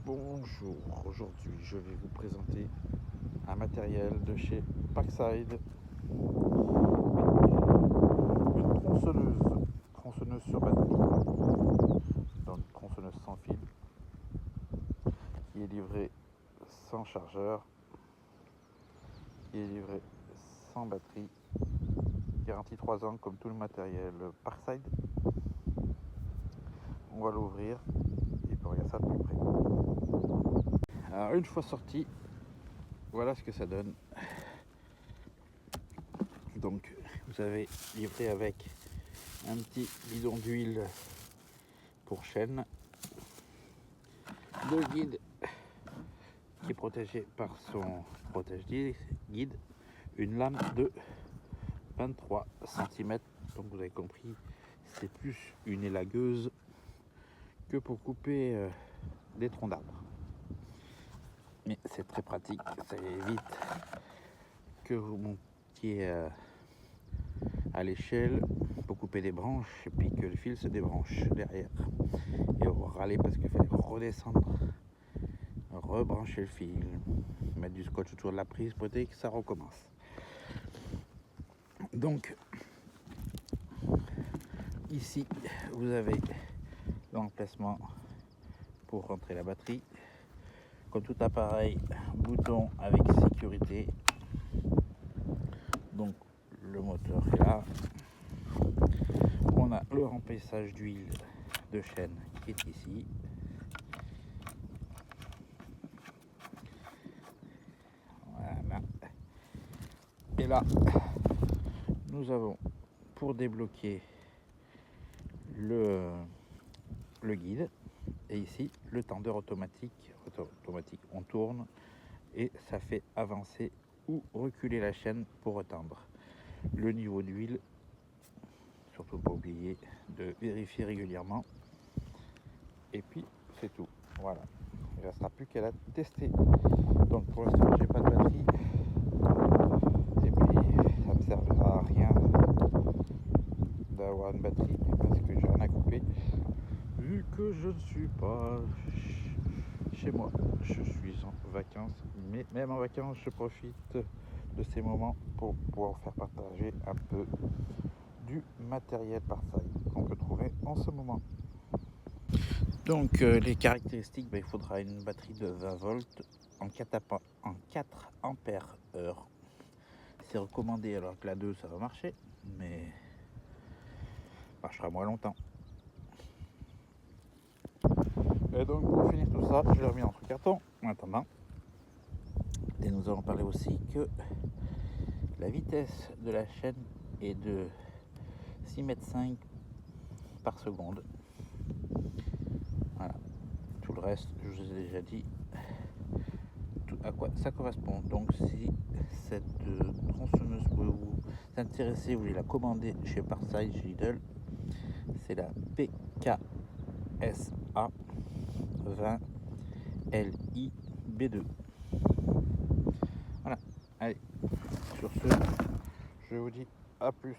Bonjour, aujourd'hui je vais vous présenter un matériel de chez Parkside, une tronçonneuse sur batterie, donc tronçonneuse sans fil, qui est livrée sans chargeur, qui est livrée sans batterie, garantie 3 ans comme tout le matériel Parkside. On va l'ouvrir et puis on regarde ça de plus près. Alors une fois sorti, voilà ce que ça donne. Donc vous avez livré avec un petit bidon d'huile pour chaîne, le guide qui est protégé par son protège-guide, une lame de 23 cm, donc vous avez compris, c'est plus une élagueuse que pour couper des troncs d'arbres, mais c'est très pratique, ça évite que vous montiez à l'échelle pour couper des branches et puis que le fil se débranche derrière et on va râler parce qu'il fallait redescendre, rebrancher le fil, mettre du scotch autour de la prise pour éviter que ça recommence. Donc ici vous avez l'emplacement pour rentrer la batterie, comme tout appareil, bouton avec sécurité, donc le moteur est là. On a le remplissage d'huile de chaîne qui est ici. Voilà. Et là, nous avons pour débloquer le guide et ici le tendeur automatique. On tourne et ça fait avancer ou reculer la chaîne pour retendre. Le niveau d'huile, surtout pas oublier de vérifier régulièrement. Et puis c'est tout. Voilà. Il ne restera plus qu'à la tester. Donc pour l'instant j'ai pas de batterie. Et puis ça me servira à rien d'avoir une batterie parce que j'ai rien à couper. Vu que je ne suis pas chez moi, je suis en vacances, mais même en vacances je profite de ces moments pour pouvoir faire partager un peu du matériel Parkside qu'on peut trouver en ce moment. Donc les caractéristiques, il faudra une batterie de 20 volts en 4 ampères heure. C'est recommandé, alors que la 2 ça va marcher, mais marchera moins longtemps. Et donc pour finir tout ça, je l'ai remis dans ce carton maintenant. Et nous allons parler aussi que la vitesse de la chaîne est de 6,5 m par seconde. Voilà. Tout le reste, je vous ai déjà dit à quoi ça correspond. Donc si cette tronçonneuse peut vous intéresser, vous voulez la commander chez Parkside, chez Lidl, c'est la PKSA 20 LIB2. Voilà, allez, sur ce, je vous dis à plus.